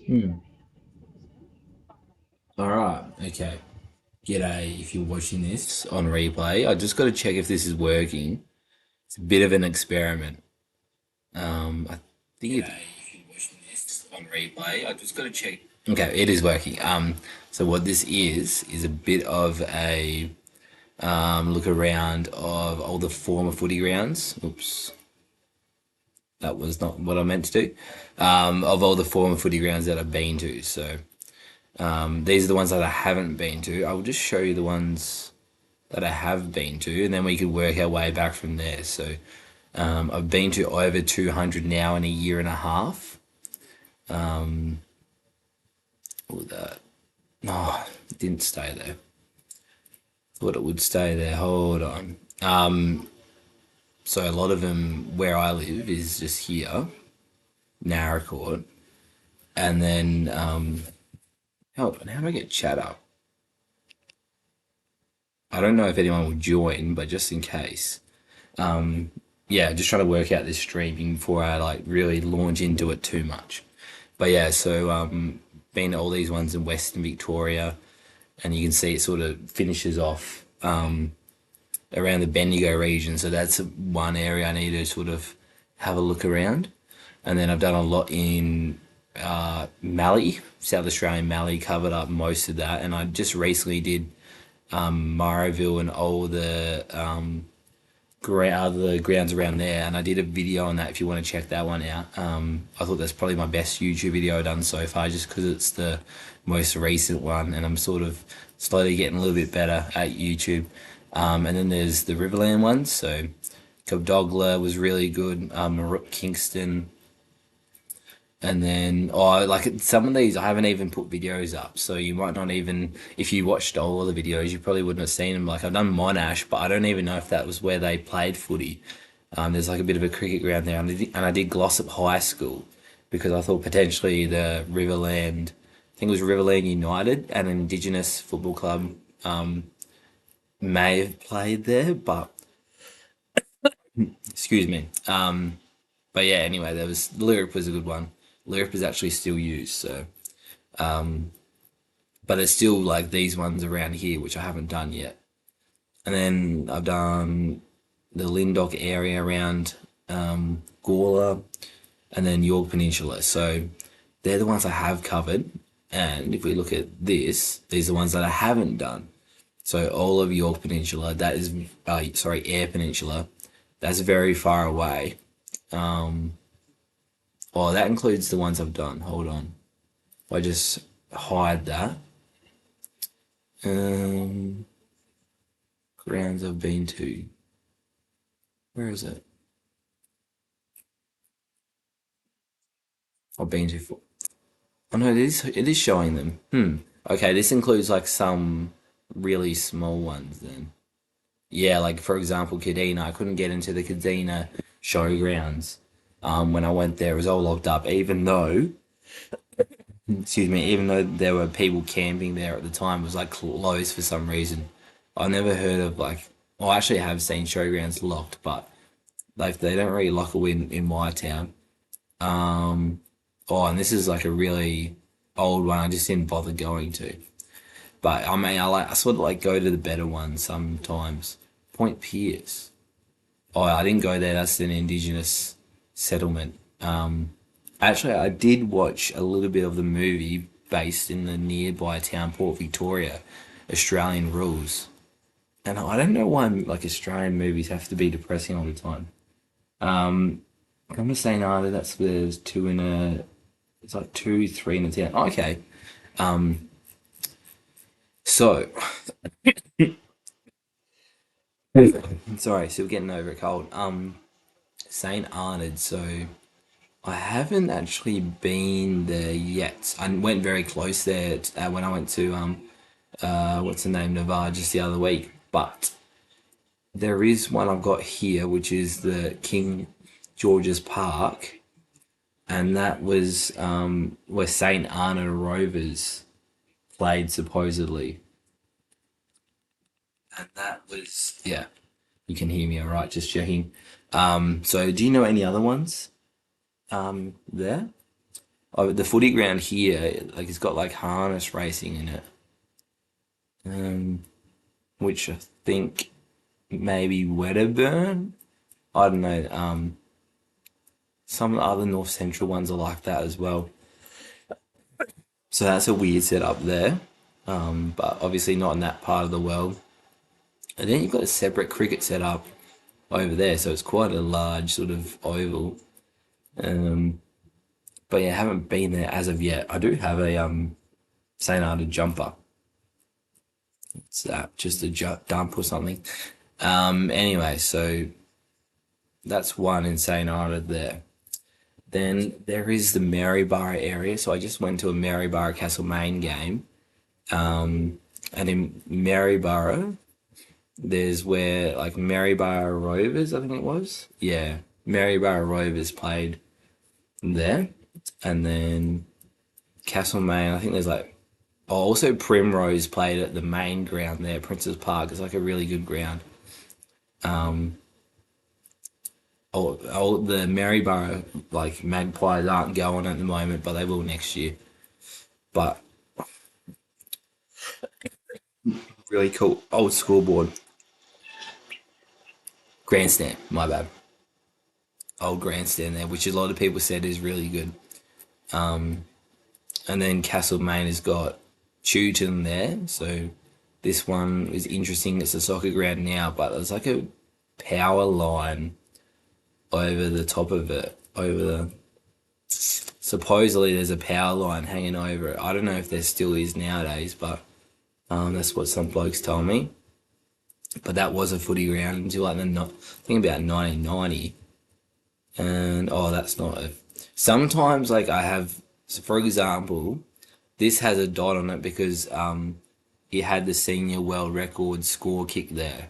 Hmm. All right. Okay. G'day. If you're watching this on replay, I just got to check if this is working. It's a bit of an experiment. I think it. If you're watching this on replay, I just got to check. Okay, it is working. So what this is a bit of a look around of all the former footy grounds. Oops, that was not what I meant to do. Of all the former footy grounds that I've been to. So these are the ones that I haven't been to. I will just show you the ones that I have been to, and then we could work our way back from there. So I've been to over 200 now in a year and a half. Oh, that. No, it didn't stay there. Thought it would stay there. Hold on. So a lot of them where I live is just here, Narracourt, and then hold on. How do I get chat up? I don't know if anyone will join, but just in case. Yeah, just trying to work out this streaming before I like really launch into it too much. But yeah, so been to all these ones in Western Victoria, and you can see it sort of finishes off around the Bendigo region. So that's one area I need to sort of have a look around. And then I've done a lot in Mallee, South Australian Mallee, covered up most of that. And I just recently did Morrowville and all the grounds around there, and I did a video on that if you want to check that one out. I thought that's probably my best YouTube video I've done so far, just because it's the most recent one, and I'm sort of slowly getting a little bit better at YouTube. And then there's the Riverland ones, so Cobdogla was really good, Marook Kingston, and then, oh, like some of these, I haven't even put videos up, so you might not even, if you watched all of the videos, you probably wouldn't have seen them. Like I've done Monash, but I don't even know if that was where they played footy. There's like a bit of a cricket ground there, and I did Glossop High School because I thought potentially the Riverland, I think it was Riverland United, an Indigenous football club, may have played there, but excuse me. But yeah, anyway, there was Lyric was a good one. Lyric is actually still used, so but it's still like these ones around here, which I haven't done yet. And then I've done the Lindock area around Gawler, and then York Peninsula. So they're the ones I have covered. And if we look at this, these are the ones that I haven't done. So all of York Peninsula, that is, sorry, Eyre Peninsula, that's very far away. Oh, that includes the ones I've done. Hold on. If I just hide that. Um, Grounds I've been to. Where is it? I've been to. Oh no, it is showing them. Okay, this includes like some really small ones then. Yeah, like for example, Kadina. I couldn't get into the Kadina showgrounds. When I went there, it was all locked up. Even though, excuse me, even though there were people camping there at the time, it was like closed for some reason. I never heard of like. Well, I actually have seen showgrounds locked, but like they don't really lock it in my town. Um, oh, and this is like a really old one. I just didn't bother going to. But I mean, I sort of like go to the better ones sometimes. Point Pierce. Oh, I didn't go there. That's an Indigenous settlement. Actually, I did watch a little bit of the movie based in the nearby town, Port Victoria, Australian Rules. And I don't know why like Australian movies have to be depressing all the time. Um, I'm gonna say no. That's there's two in a. It's like two, three in a ten. Okay. Um, so sorry, still getting over a cold. Saint Arnold. So I haven't actually been there yet. I went very close there when I went to what's the name, Navarre just the other week. But there is one I've got here, which is the King George's Park, and that was where St. Arnaud Rovers played supposedly, and that was yeah. You can hear me all right, just checking. So do you know any other ones there? Oh, the footy ground here, like it's got like harness racing in it, um, which I think maybe Wedderburn. I don't know. Some of the other North Central ones are like that as well. So that's a weird setup there, but obviously not in that part of the world. And then you've got a separate cricket setup over there, so it's quite a large sort of oval. Um, but yeah, I haven't been there as of yet. I do have a St. Arnaud jumper. It's just a dump or something. Anyway, so that's one in St. Arnaud there. Then there is the Maryborough area. So I just went to a Maryborough Castlemaine game. And in Maryborough, there's where like Maryborough Rovers, I think it was. Yeah, Maryborough Rovers played there. And then Castlemaine, I think there's like, oh, also Primrose played at the main ground there, Prince's Park. It's like a really good ground. Um, the Maryborough like Magpies aren't going at the moment, but they will next year. But really cool old scoreboard, grandstand. My bad, old grandstand there, which a lot of people said is really good. Um, and then Castlemaine has got Chewton there, so this one is interesting. It's a soccer ground now, but there's like a power line over the top of it, over the supposedly there's a power line hanging over it. I don't know if there still is nowadays, but that's what some blokes told me. But that was a footy ground until like I think about 1990. And oh, that's not a. Sometimes like I have, so for example, this has a dot on it because it had the senior world record score kick there,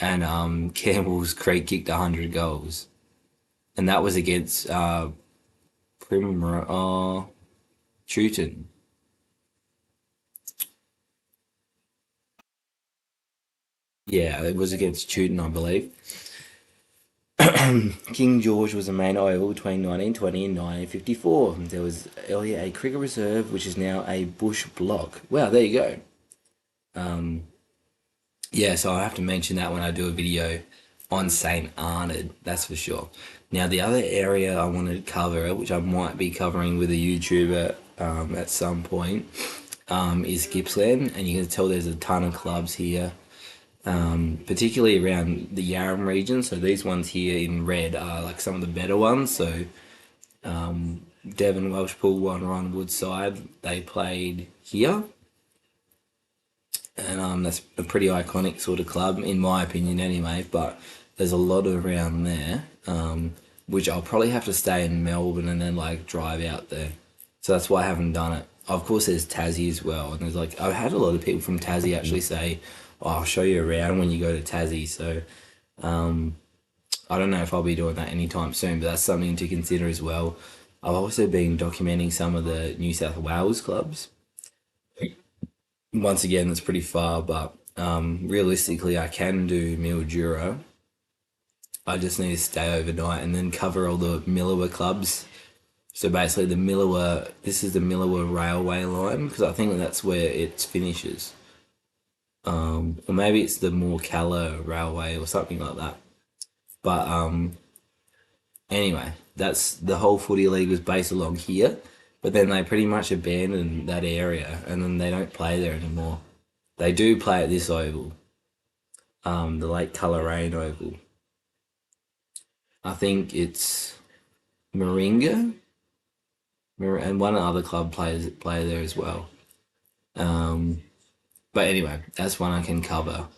and Campbell's Creek kicked 100 goals, and that was against Chewton. Yeah, it was against Chewton, I believe. King George was the main oval between 1920 and 1954. There was earlier a cricket reserve, which is now a bush block. Wow, there you go. Um, yeah, so I have to mention that when I do a video on St. Arnaud, that's for sure. Now, the other area I wanted to cover, which I might be covering with a YouTuber at some point, is Gippsland, and you can tell there's a ton of clubs here, particularly around the Yarram region. So these ones here in red are like some of the better ones. So Devon, Welshpool, Wanron, Woodside, they played here. And that's a pretty iconic sort of club, in my opinion, anyway. But there's a lot around there, which I'll probably have to stay in Melbourne and then like drive out there. So that's why I haven't done it. Of course, there's Tassie as well, and there's like I've had a lot of people from Tassie actually say, oh, "I'll show you around when you go to Tassie." So I don't know if I'll be doing that anytime soon, but that's something to consider as well. I've also been documenting some of the New South Wales clubs. Once again, that's pretty far, but realistically, I can do Mildura. I just need to stay overnight and then cover all the Millawa clubs. So basically, this is the Millawa railway line because I think that's where it finishes. Or maybe it's the Morcalla railway or something like that. But anyway, that's the whole footy league was based along here, but then they pretty much abandoned that area and then they don't play there anymore. They do play at this oval, the Lake Coleraine Oval. I think it's Moringa, and one other club play there as well. Um, but anyway, that's one I can cover.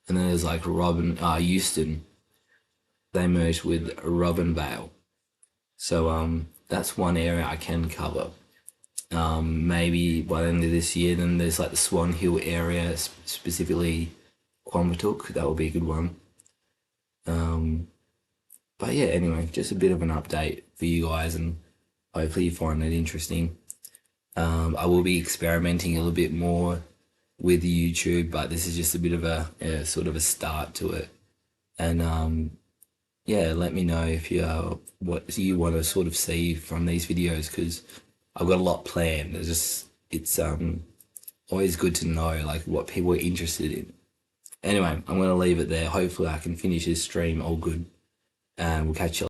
And then there's like Euston. They merged with Robinvale. So that's one area I can cover. Maybe by the end of this year, then there's like the Swan Hill area, specifically Quambatook. That will be a good one. But yeah, anyway, just a bit of an update for you guys, and hopefully you find it interesting. I will be experimenting a little bit more with YouTube, but this is just a bit of a sort of a start to it. And yeah, let me know if you what you want to sort of see from these videos, because I've got a lot planned. It's always good to know like what people are interested in. Anyway, I'm gonna leave it there. Hopefully I can finish this stream all good, and we'll catch you